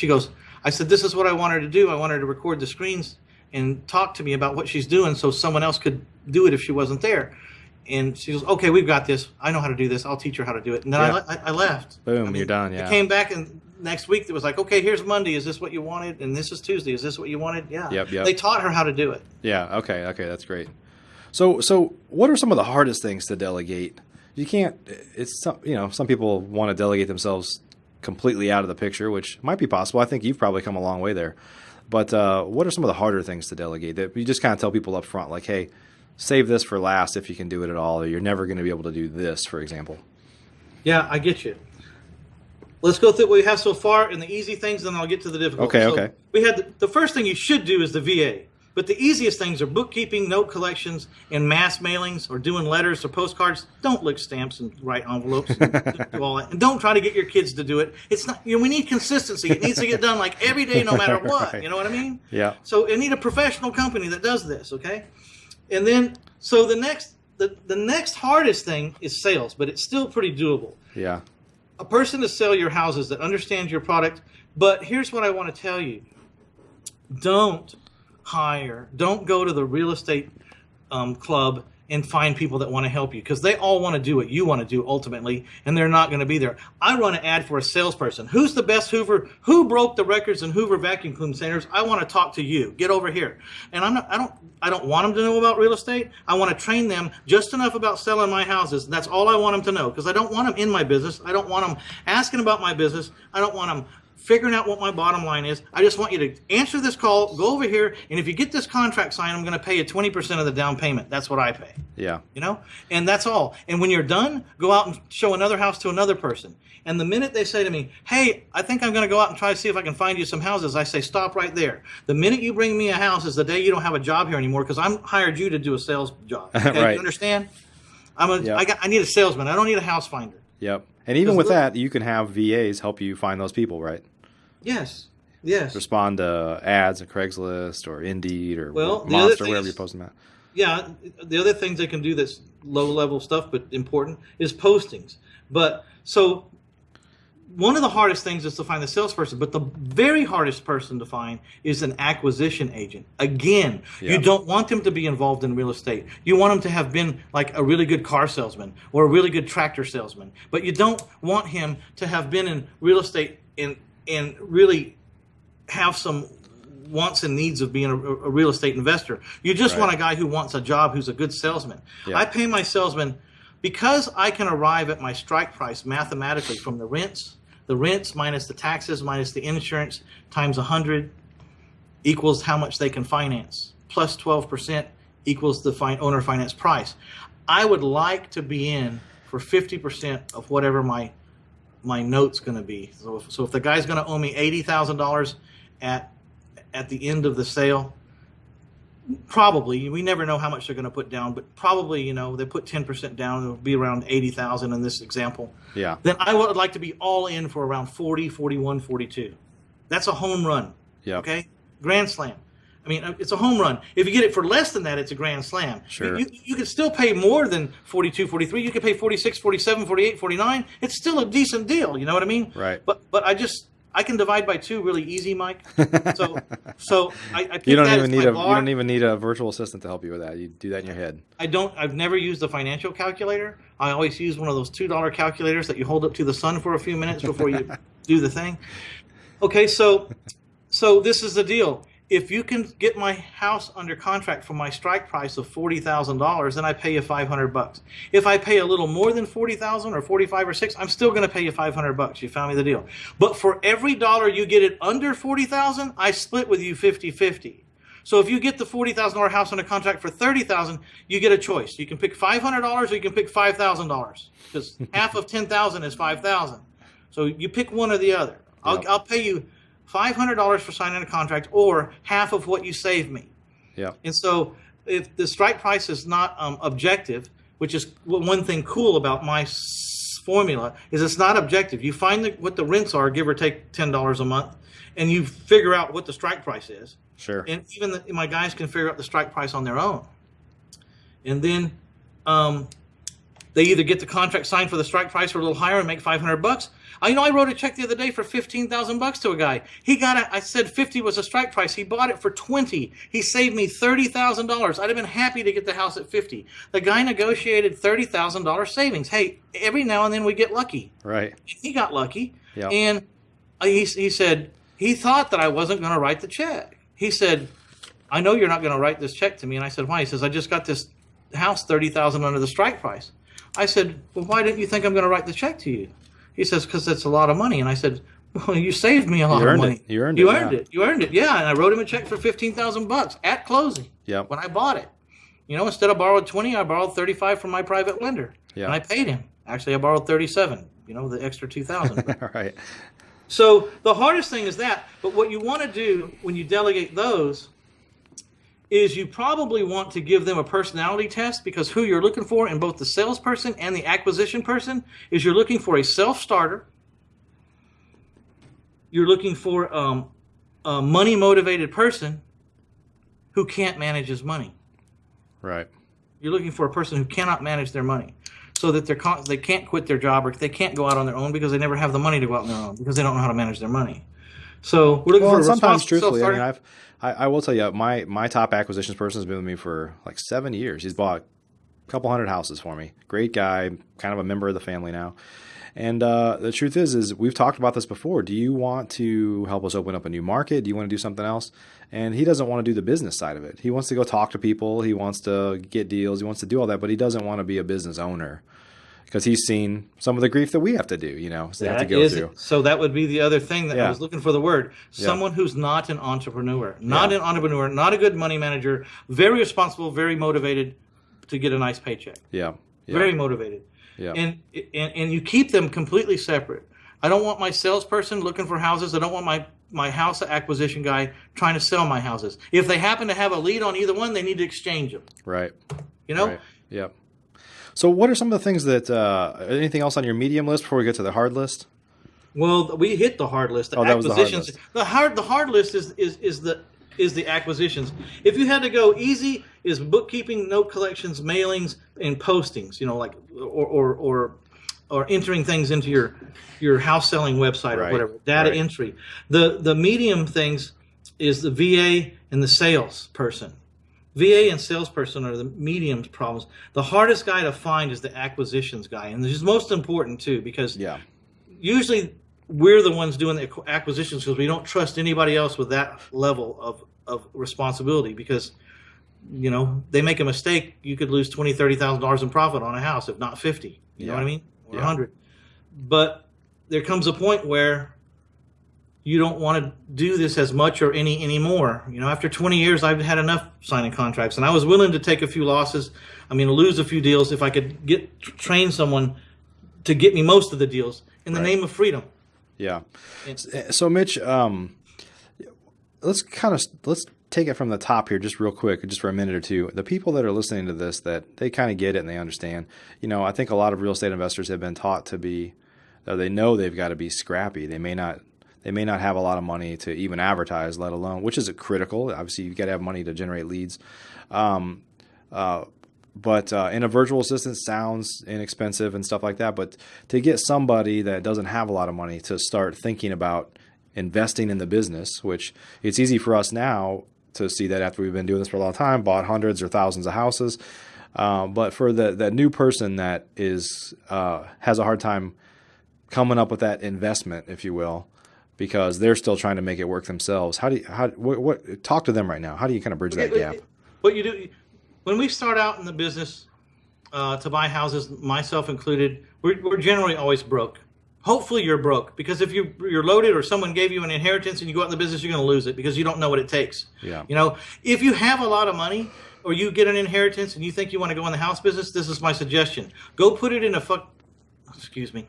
S2: I said, "This is what I want her to do. I want her to record the screens and talk to me about what she's doing so someone else could do it if she wasn't there." And she goes, "Okay, we've got this. I know how to do this. I'll teach her how to do it." And then I left.
S1: Boom, you're done. Yeah.
S2: I came back, and next week it was like, "Okay, here's Monday. Is this what you wanted? And this is Tuesday. Is this what you wanted?" Yeah.
S1: Yep.
S2: They taught her how to do it.
S1: Yeah. Okay. That's great. So what are some of the hardest things to delegate? You can't. It's some people want to delegate themselves completely out of the picture, which might be possible. I think you've probably come a long way there. But what are some of the harder things to delegate that you just kind of tell people up front, like, hey, save this for last if you can do it at all, or you're never going to be able to do this, for example?
S2: Yeah, I get you. Let's go through what we have so far and the easy things, then I'll get to the difficult.
S1: Okay.
S2: We had the first thing you should do is the VA. But the easiest things are bookkeeping, note collections, and mass mailings, or doing letters or postcards. Don't lick stamps and write envelopes and do all that. And don't try to get your kids to do it. It's not. We need consistency. It needs to get done like every day, no matter what.
S1: Right.
S2: You know what I mean?
S1: Yeah.
S2: So I need a professional company that does this. Okay. And then, so the next hardest thing is sales, but it's still pretty doable.
S1: Yeah.
S2: A person to sell your houses that understands your product. But here's what I want to tell you: don't go to the real estate club and find people that want to help you, because they all want to do what you want to do ultimately, and they're not going to be there. I run an ad for a salesperson. Who's the best Hoover? Who broke the records in Hoover vacuum cleaners? I want to talk to you. Get over here. And I don't want them to know about real estate. I want to train them just enough about selling my houses. That's all I want them to know, because I don't want them in my business. I don't want them asking about my business. I don't want them figuring out what my bottom line is. I just want you to answer this call, go over here, and if you get this contract signed, I'm going to pay you 20% of the down payment. That's what I pay.
S1: Yeah.
S2: And that's all. And when you're done, go out and show another house to another person. And the minute they say to me, "Hey, I think I'm going to go out and try to see if I can find you some houses," I say, "Stop right there. The minute you bring me a house is the day you don't have a job here anymore, because I'm hired you to do a sales job." Okay?
S1: Right.
S2: You understand? I need a salesman. I don't need a house finder.
S1: Yep. And even with that, you can have VAs help you find those people, right?
S2: Yes.
S1: Respond to ads at Craigslist or Indeed or
S2: Monster,
S1: wherever you're posting that.
S2: Yeah. The other things they can do that's low-level stuff but important is postings. But so one of the hardest things is to find the salesperson, but the very hardest person to find is an acquisition agent. Again, You don't want them to be involved in real estate. You want them to have been like a really good car salesman or a really good tractor salesman, but you don't want him to have been in real estate and really have some wants and needs of being a real estate investor. You just want a guy who wants a job, who's a good salesman. Yeah. I pay my salesmen because I can arrive at my strike price mathematically from the rents minus the taxes minus the insurance times 100 equals how much they can finance, plus 12% equals the owner finance price. I would like to be in for 50% of whatever my note's going to be. So if the guy's going to owe me $80,000 at the end of the sale, probably, we never know how much they're going to put down, but probably, they put 10% down, it'll be around 80,000 in this example.
S1: Yeah.
S2: Then I would like to be all in for around 40, 41, 42. That's a home run.
S1: Yeah.
S2: Okay. Grand slam. I mean, it's a home run. If you get it for less than that, it's a grand slam.
S1: Sure.
S2: You could still pay more than 42, 43. You could pay 46, 47, 48, 49. It's still a decent deal. You know what I mean?
S1: Right.
S2: But I I can divide by 2 really easy, Mike. So I pick
S1: You don't
S2: that
S1: even
S2: as
S1: need
S2: my
S1: you
S2: bar.
S1: don't even need a virtual assistant to help you with that. You do that in your head.
S2: I've never used the financial calculator. I always use one of those $2 calculators that you hold up to the sun for a few minutes before you do the thing. Okay, so this is the deal. If you can get my house under contract for my strike price of $40,000, then I pay you $500. If I pay a little more than $40,000 or 45 or 6, I'm still going to pay you $500. You found me the deal. But for every dollar you get it under $40,000, I split with you 50-50. So if you get the $40,000 house under contract for $30,000, you get a choice. You can pick $500 or you can pick $5,000 because half of $10,000 is $5,000. So you pick one or the other. I'll pay you $500 for signing a contract or half of what you save me.
S1: Yeah.
S2: And so if the strike price is not objective, which is one thing cool about my formula, is it's not objective. You find what the rents are, give or take $10 a month, and you figure out what the strike price is.
S1: Sure.
S2: And even my guys can figure out the strike price on their own. And then they either get the contract signed for the strike price or a little higher and make $500. I wrote a check the other day for $15,000 to a guy. I said 50 was a strike price. He bought it for 20. He saved me $30,000. I'd have been happy to get the house at 50. The guy negotiated $30,000 savings. Hey, every now and then we get lucky.
S1: Right.
S2: He got lucky.
S1: Yeah.
S2: And he said he thought that I wasn't going to write the check. He said, I know you're not going to write this check to me. And I said, why? He says, I just got this house $30,000 under the strike price. I said, well, why didn't you think I'm going to write the check to you? He says, because it's a lot of money. And I said, well, you saved me a lot of money.
S1: You earned
S2: it. You earned it. Yeah. And I wrote him a check for $15,000 at closing.
S1: Yep.
S2: When I bought it. Instead of borrowed 20, I borrowed 35 from my private lender.
S1: Yeah.
S2: And I paid him. Actually, I borrowed 37, the extra 2,000.
S1: Right.
S2: So the hardest thing is that. But what you want to do when you delegate those is you probably want to give them a personality test, because who you're looking for in both the salesperson and the acquisition person is you're looking for a self-starter. You're looking for a money-motivated person who can't manage his money.
S1: Right.
S2: You're looking for a person who cannot manage their money, so that they can't quit their job or they can't go out on their own because they never have the money to go out on their own because they don't know how to manage their money. So we're looking for a
S1: sometimes,
S2: responsible
S1: truthfully,
S2: self-starter.
S1: I will tell you, my top acquisitions person has been with me for like 7 years. He's bought a couple hundred houses for me. Great guy, kind of a member of the family now. And the truth is we've talked about this before. Do you want to help us open up a new market? Do you want to do something else? And he doesn't want to do the business side of it. He wants to go talk to people. He wants to get deals. He wants to do all that, but he doesn't want to be a business owner because he's seen some of the grief that we have to do, so they have to go through.
S2: So that would be the other thing that I was looking for the word. Someone who's not an entrepreneur, not a good money manager, very responsible, very motivated to get a nice paycheck.
S1: Yeah.
S2: Very motivated.
S1: Yeah.
S2: And you keep them completely separate. I don't want my salesperson looking for houses. I don't want my house acquisition guy trying to sell my houses. If they happen to have a lead on either one, they need to exchange them.
S1: Right.
S2: Right.
S1: Yeah. So what are some of the things that, anything else on your medium list before we get to the hard list?
S2: Well, we hit the hard list. The acquisitions. The hard list is the acquisitions. If you had to go easy, is bookkeeping, note collections, mailings, and postings. Or entering things into your house selling website or whatever. Data entry. The medium things is the VA and the salesperson. VA and salesperson are the medium problems. The hardest guy to find is the acquisitions guy, and this is most important too, because usually we're the ones doing the acquisitions because we don't trust anybody else with that level of responsibility, because they make a mistake, you could lose $20,000-$30,000 in profit on a house, if not 50. You know what I mean? Or 100. But there comes a point where you don't want to do this as much or anymore. After 20 years, I've had enough signing contracts, and I was willing to take a few losses. Lose a few deals if I could train someone to get me most of the deals in the name of freedom.
S1: Yeah. So Mitch, let's take it from the top here just real quick, just for a minute or two. The people that are listening to this, that they kind of get it and they understand. I think a lot of real estate investors have been taught to be, they know they've got to be scrappy. They may not have a lot of money to even advertise, let alone, which is critical. Obviously, you've got to have money to generate leads. But in a virtual assistant sounds inexpensive and stuff like that. But to get somebody that doesn't have a lot of money to start thinking about investing in the business, which it's easy for us now to see that after we've been doing this for a long time, bought hundreds or thousands of houses. But for the new person that is has a hard time coming up with that investment, if you will, because they're still trying to make it work themselves. What talk to them right now? How do you kind of bridge that gap?
S2: What you do when we start out in the business to buy houses, myself included, we're generally always broke. Hopefully you're broke, because if you're loaded or someone gave you an inheritance and you go out in the business, you're going to lose it because you don't know what it takes.
S1: Yeah.
S2: You know, if you have a lot of money or you get an inheritance and you think you want to go in the house business, this is my suggestion. Go put it in a excuse me.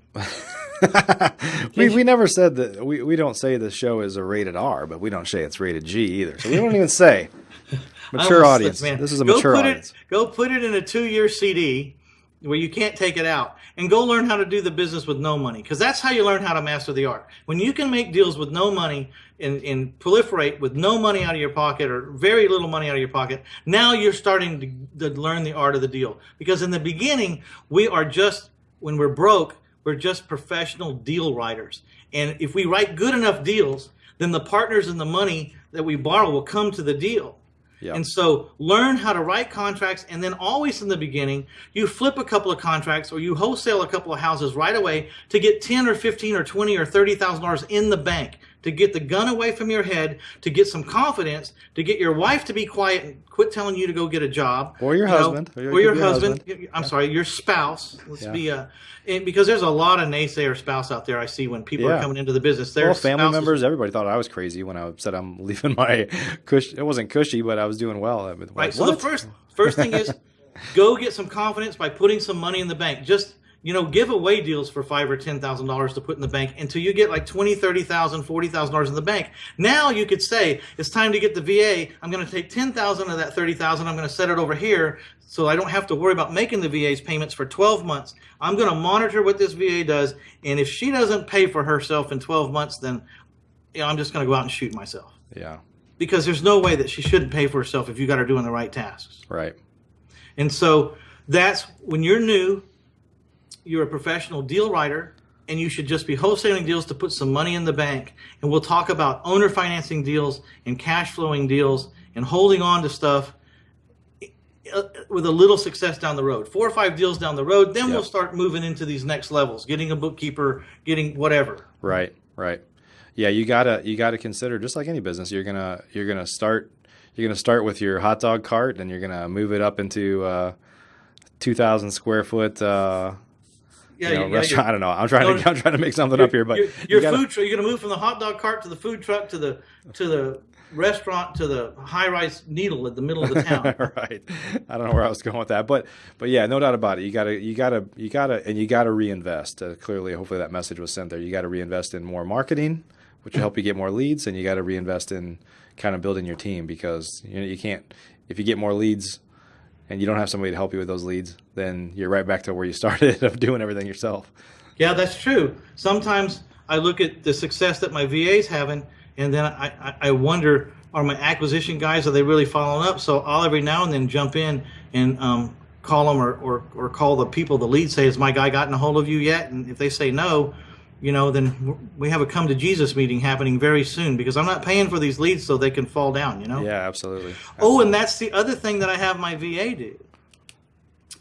S1: we never said that. We don't say the show is a rated R, but we don't say it's rated G either. So we don't even say mature audience. This is a mature audience.
S2: Go put it in a 2-year CD where you can't take it out, and go learn how to do the business with no money, because that's how you learn how to master the art. When you can make deals with no money and proliferate with no money out of your pocket or very little money out of your pocket, now you're starting to learn the art of the deal. Because in the beginning, when we're broke, we're just professional deal writers. And if we write good enough deals, then the partners and the money that we borrow will come to the deal. Yep. And so learn how to write contracts, and then always in the beginning, you flip a couple of contracts or you wholesale a couple of houses right away to get $10 or $15 or $20 or $30,000 in the bank, to get the gun away from your head, to get some confidence, to get your wife to be quiet and quit telling you to go get a job.
S1: Or your husband.
S2: Or your husband. I'm sorry, your spouse. Because there's a lot of naysayer spouse out there I see when people are coming into the business. Their
S1: family members, everybody thought I was crazy when I said I'm leaving my cushy. It wasn't cushy, but I was doing well.
S2: Right. So the first thing is go get some confidence by putting some money in the bank. Just give away deals for $5,000 or $10,000 to put in the bank until you get like $20,000, $30,000, $40,000 in the bank. Now you could say, it's time to get the VA. I'm going to take $10,000 of that $30,000. I'm going to set it over here so I don't have to worry about making the VA's payments for 12 months. I'm going to monitor what this VA does. And if she doesn't pay for herself in 12 months, then I'm just going to go out and shoot myself.
S1: Yeah.
S2: Because there's no way that she shouldn't pay for herself if you got her doing the right tasks.
S1: Right.
S2: And so that's when you're new. You're a professional deal writer, and you should just be wholesaling deals to put some money in the bank. And we'll talk about owner financing deals and cash flowing deals and holding on to stuff with a little success down the road. 4 or 5 deals down the road, then we'll start moving into these next levels, getting a bookkeeper, getting whatever.
S1: Right. Yeah, you gotta consider, just like any business, you're gonna start with your hot dog cart, and you're gonna move it up into 2,000 square foot restaurant. I don't know. I'm trying to make something up here, but
S2: your food truck. You're going to move from the hot dog cart to the food truck to the restaurant to the high-rise needle in the middle of the town.
S1: Right. I don't know where I was going with that, but yeah, no doubt about it. You gotta reinvest. Clearly, hopefully that message was sent there. You got to reinvest in more marketing, which will help you get more leads, and you got to reinvest in kind of building your team, because you can't, if you get more leads and you don't have somebody to help you with those leads, then you're right back to where you started of doing everything yourself.
S2: Yeah, that's true. Sometimes I look at the success that my VA's having, and then I wonder, are my acquisition guys, are they really following up? So I'll every now and then jump in and call them or call the people, the lead, say, has my guy gotten a hold of you yet? And if they say no, then we have a come to Jesus meeting happening very soon, because I'm not paying for these leads so they can fall down,
S1: Yeah, absolutely.
S2: Oh, and that's the other thing that I have my VA do.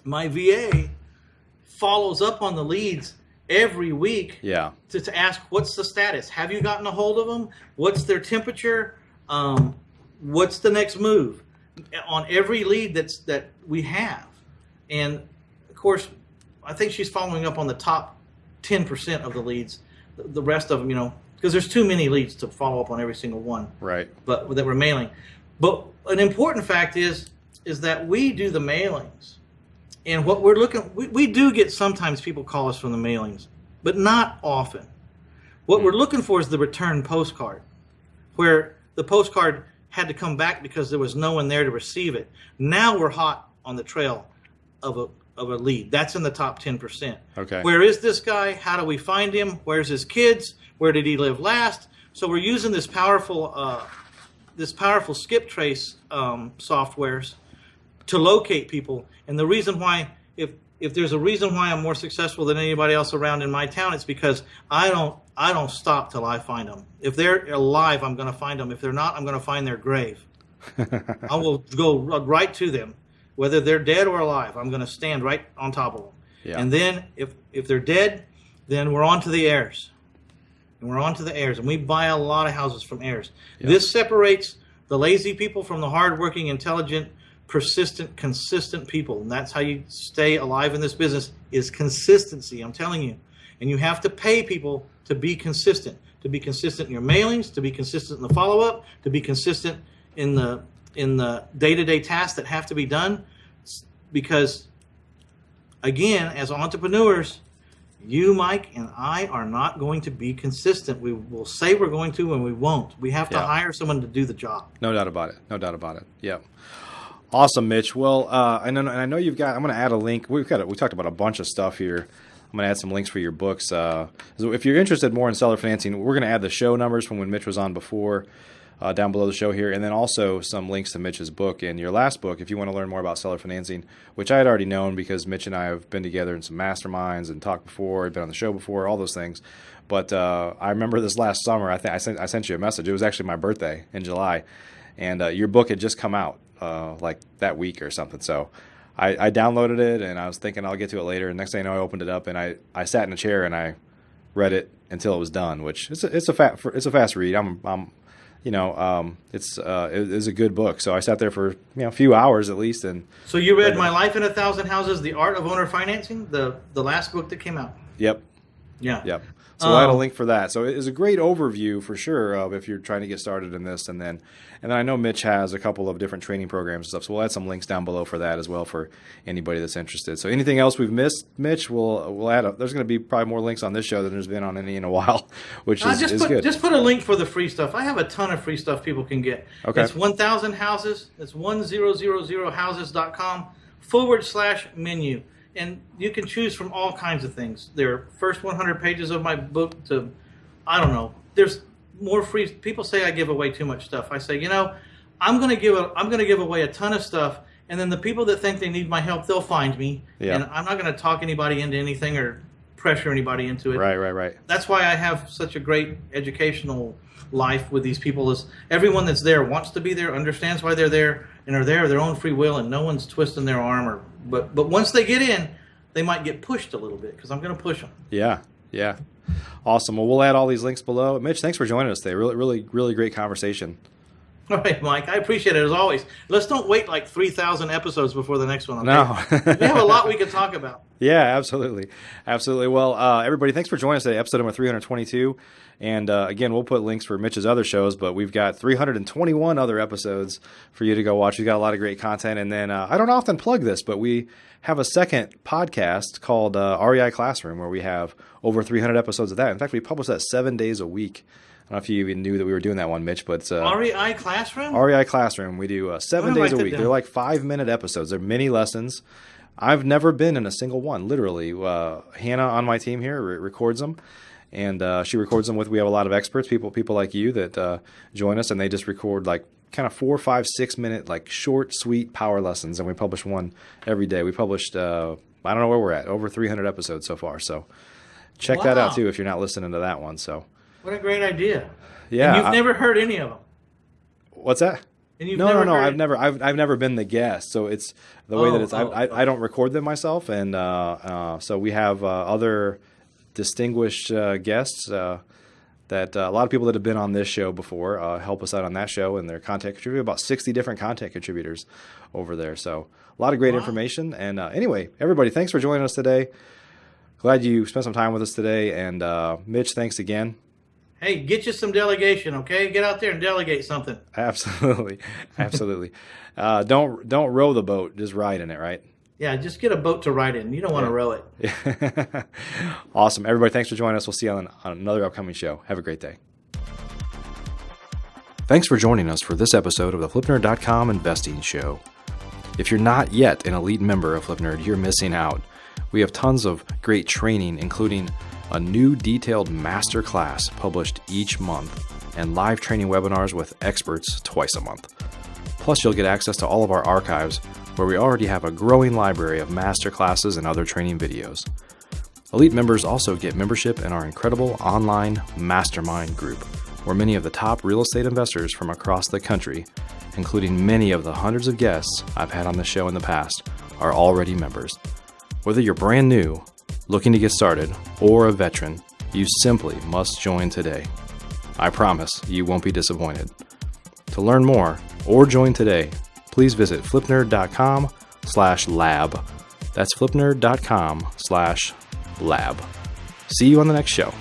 S2: My VA follows up on the leads every week to ask, what's the status? Have you gotten a hold of them? What's their temperature? What's the next move? On every lead that we have. And, of course, I think she's following up on the top 10% of the leads. The rest of them, because there's too many leads to follow up on every single one.
S1: Right.
S2: But that we're mailing. But an important fact is that we do the mailings. And what we're looking, we do get sometimes people call us from the mailings, but not often. What we're looking for is the return postcard, where the postcard had to come back because there was no one there to receive it. Now we're hot on the trail of a lead. That's in the top 10%.
S1: Okay.
S2: Where is this guy? How do we find him? Where's his kids? Where did he live last? So we're using this powerful skip trace softwares to locate people. And the reason why, if if there's a reason why I'm more successful than anybody else around in my town, it's because I don't stop till I find them. If they're alive, I'm going to find them. If they're not, I'm going to find their grave. I will go right to them, whether they're dead or alive. I'm going to stand right on top of them. Yeah. And then if they're dead, then we're on to the heirs. And we're on to the heirs. And we buy a lot of houses from heirs. Yeah. This separates the lazy people from the hardworking, intelligent, persistent, consistent people. And that's how you stay alive in this business, is consistency. I'm telling you. And you have to pay people to be consistent in your mailings, to be consistent in the follow-up, to be consistent in the day-to-day tasks that have to be done. Because, again, as entrepreneurs, you, Mike, and I are not going to be consistent. We will say we're going to, and we won't. We have to hire someone to do the job.
S1: No doubt about it. Yeah. Awesome, Mitch. Well, I know you've got. I'm going to add a link. We talked about a bunch of stuff here. I'm going to add some links for your books. So if you're interested more in seller financing, we're going to add the show numbers from when Mitch was on before down below the show here, and then also some links to Mitch's book and your last book if you want to learn more about seller financing, which I had already known because Mitch and I have been together in some masterminds and talked before, I've been on the show before, all those things. But I remember this last summer, I sent you a message. It was actually my birthday in July, and your book had just come out like that week or something. So I downloaded it, and I was thinking I'll get to it later. And next thing I know, I opened it up, and I sat in a chair and I read it until it was done. Which it's a fast read. It's a good book. So I sat there for a few hours at least. And
S2: so you read My Life in 1,000 Houses: The Art of Owner Financing, the last book that came out.
S1: Yep.
S2: Yeah.
S1: Yep. So we'll add a link for that. So it is a great overview for sure of if you're trying to get started in this. And then I know Mitch has a couple of different training programs and stuff. So we'll add some links down below for that as well for anybody that's interested. So anything else we've missed, Mitch, we'll add. There's going to be probably more links on this show than there's been on any in a while, which is good.
S2: Just put a link for the free stuff. I have a ton of free stuff people can get.
S1: Okay.
S2: It's 1,000 houses. It's 1000houses.com/menu. And you can choose from all kinds of things. Their first 100 pages of my book to, I don't know. There's more free. People say I give away too much stuff. I say, I'm going to give away a ton of stuff, and then the people that think they need my help, they'll find me. Yeah. And I'm not going to talk anybody into anything or pressure anybody into it.
S1: Right.
S2: That's why I have such a great educational life with these people. Is everyone that's there wants to be there, understands why they're there, and are there of their own free will, and no one's twisting their arm. But once they get in, they might get pushed a little bit because I'm going to push them.
S1: Yeah. Awesome. Well, we'll add all these links below. Mitch, thanks for joining us today. Really great conversation.
S2: All right, Mike. I appreciate it as always. Let's don't wait like 3,000 episodes before the next one. Okay?
S1: No.
S2: We have a lot we could talk about.
S1: Yeah, absolutely. Well, everybody, thanks for joining us today, episode number 322. And again, we'll put links for Mitch's other shows, but we've got 321 other episodes for you to go watch. We've got a lot of great content. And then I don't often plug this, but we have a second podcast called REI Classroom, where we have over 300 episodes of that. In fact, we publish that 7 days a week. I don't know if you even knew that we were doing that one, Mitch, but
S2: REI Classroom?
S1: REI Classroom. We do 7 days a week. They're like 5-minute episodes. They're mini lessons. I've never been in a single one, literally. Hannah on my team here records them, and she records them with. We have a lot of experts, people like you that join us, and they just record like kind of 4, 5, 6 minute like short, sweet power lessons, and we publish one every day. We published I don't know where we're at, over 300 episodes so far. So check that out too if you're not listening to that one. So
S2: what a great idea!
S1: Yeah,
S2: and you've never heard any of them.
S1: What's that?
S2: And you've
S1: no.
S2: I've
S1: never been the guest. So it's the way that it's. I don't record them myself, and so we have other distinguished guests that a lot of people that have been on this show before help us out on that show, and their content contributors. About 60 different content contributors over there. So a lot of great information. And anyway, everybody, thanks for joining us today. Glad you spent some time with us today. And Mitch, thanks again.
S2: Hey, get you some delegation, okay? Get out there and delegate something.
S1: Absolutely. Don't row the boat, just ride in it, right?
S2: Yeah, just get a boat to ride in. You don't want to row it.
S1: Yeah. Awesome. Everybody, thanks for joining us. We'll see you on another upcoming show. Have a great day. Thanks for joining us for this episode of the FlipNerd.com Investing Show. If you're not yet an elite member of FlipNerd, you're missing out. We have tons of great training, including a new detailed master class published each month and live training webinars with experts twice a month. Plus, you'll get access to all of our archives where we already have a growing library of masterclasses and other training videos. Elite members also get membership in our incredible online mastermind group, where many of the top real estate investors from across the country, including many of the hundreds of guests I've had on the show in the past, are already members. Whether you're brand new, looking to get started, or a veteran, you simply must join today. I promise you won't be disappointed. To learn more or join today, please visit flipnerd.com/lab. That's flipnerd.com/lab. See you on the next show.